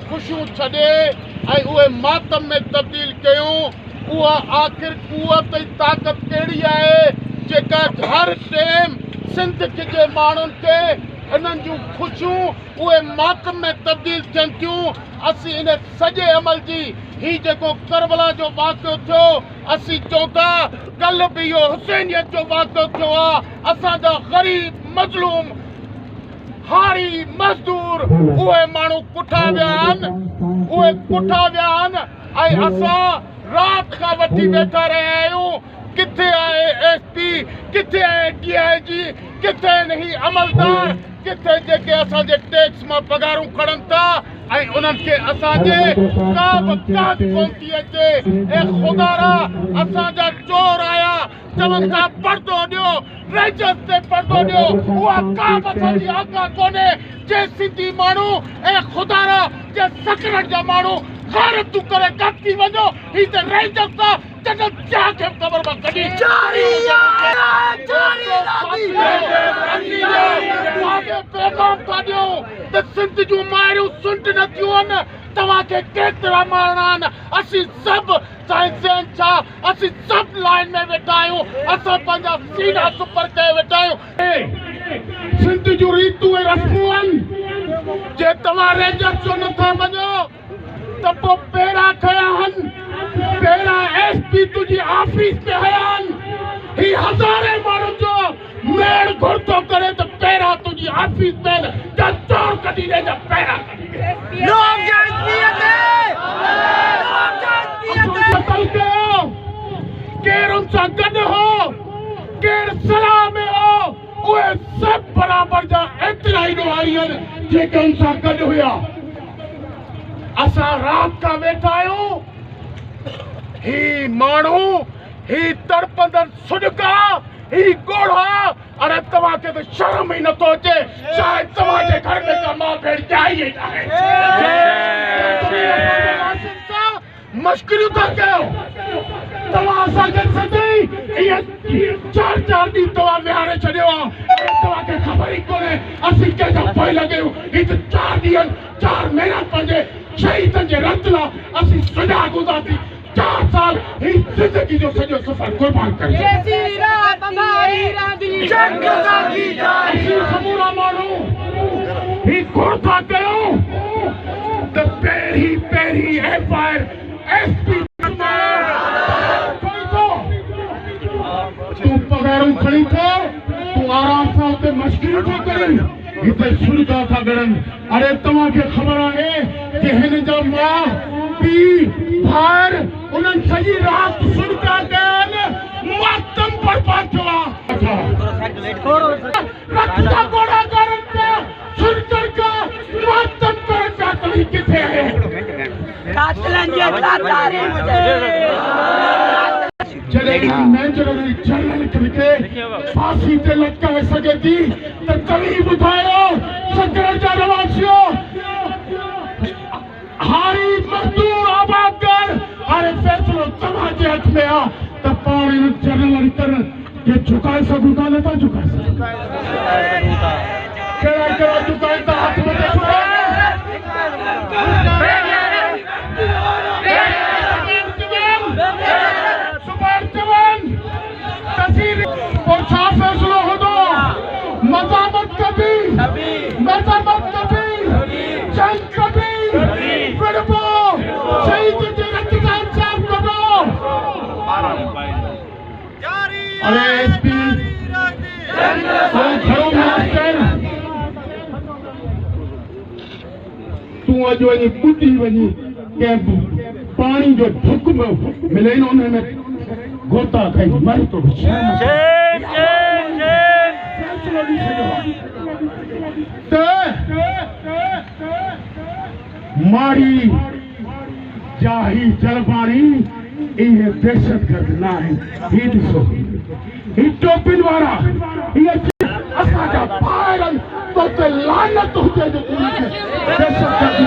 खुशियूं छॾे ऐं उहे मातम में तब्दील कयूं। उहा आख़िर कुवत ऐं ताक़त कहिड़ी आहे जेका हर टाइम सिंध जे माण्हुनि खे इन्हनि जूं खुशियूं उहे मातम में तब्दील थियनि थियूं। असीं इन सॼे अमल जी ही जेको करबला जो वाक़ियो थियो असीं चऊं था कल्ह बि इहो हुसैनियत जो वाक़ियो थियो आहे। असांजा ग़रीब मज़लूम हारी मज़दूर उहे माण्हू कुठा विया आहिनि ऐं असां राति खां वठी वेठा रहिया आहियूं। किथे आहे एसपी, किथे आहे DIG, किथे आहिनि ही अमलदार, किथे जेके असांजे टैक्स मां पगारूं खणनि था ऐं उन्हनि खे असांजे का बि काट कोन थी अचे। ऐं ख़ुदा असांजा चोर आया चवनि था पर्दो ॾियो, रजत ते पर्दो ॾियो। उहा का बि असांजी आका कोन्हे। जे सिंधी माण्हू ऐं ख़ुदा जे सकरनि जा माण्हू ग़ैरतूं करे गॾु थी वञो ही त रजत सां जॾहिं जा खे ख़बर मां कढी पैगाम था ॾियूं त सिंध जूं माइरूं सुंड न थियूं आहिनि। तव्हांखे केतिरा माण्हू आहिनि? असीं सभु साइंसदान छा असीं सभु लाइन में वेठा आहियूं। असां पंहिंजा सीना सुपर कए वेठा आहियूं। सिंध जूं रीतूं ऐं रस्मूं आहिनि। जे तव्हां रजत जो नथा वञो त पोइ पहिरां खया आहिनि, पहिरां SP तुंहिंजी ऑफिस में हया आहिनि। ही हज़ारे माण्हुनि जो मेड़ घुरतो करे त पहिरां तुंहिंजी ऑफिस में त चोर कढी ॾे त पहिरां कढी ॾे। केरु उन सां गॾु हो, केरु सलाह में हो, उहे सभु बराबरि जा एतिरा ई ॾोहारी आहिनि जेके उन सां गॾु हुया। असां राति खां वेठा आहियूं। ही माण्हू ही तड़पंदड़ सुॾका ही ॻोढ़ा, अरे तव्हांखे त शर्म ई नथो अचे। शायदि तव्हांजे घर में का मां भेण ॼाई ई नाहे। मश्करियूं था कयो। तव्हां असांखे सॼी इहे 4 ॾींहं तव्हां विहारे छॾियो आहे। तव्हांखे ख़बर ई कोन्हे असीं कंहिंजा पोइ लॻियूं। ही त 4 ॾींहं 4 महीना पंहिंजे शहीदनि जे रत लाइ असीं सॼा गुज़ारींदासीं। 4 साल ही ज़िंदगी जो सॼो सफ़र कुर्बान करे समूरा माण्हू ही घुर था कयूं त पहिरीं FIR SP तूं पगारूं खणी थो, तूं आराम सां उते मश्किरियूं थो करीं, हिते सुलगा था गड़नि। अरे तव्हांखे ख़बर आहे कि हिन जा माउ पीउ भाउर उन्हनि सॼी राति सुलगा कया आहिनि। मातम बर्बाद थियो आहे। रत जा घोड़ा करनि पिया, सुलगनि का मातम करनि पिया। तव्हीं किथे आहे? जॾहिं मेजर जनरल खे फांसी ते लटकाए सघे थी त तव्हीं ॿुधायो सकरनि जा रवासियो हारी मज़दूर आबादगार। अरे फ़ैसिलो तव्हांजे हथ में आहे त पाण इन जनरल खे झुकाए सघूं था। नथा झुकाए सघूं। कहिड़ा झुकाइनि था? हथ में फैसलो होदो मज़ामत कभी जंग कभी विड़बो शहीद जे रत का इंसाफ करो। अरे SP तूं अॼु वञी ॿुधी वञी कंहिं पाणी जो ढुक में मिले न उन में गोता खाई मर तो मारी जाही जलपानी इहे दहशतगर्द न आहिनि। ही ॾिसो ही टोपिन वारा इहे असांजा ॿार आहिनि। तो लानत हुजे जो दहशतगर्द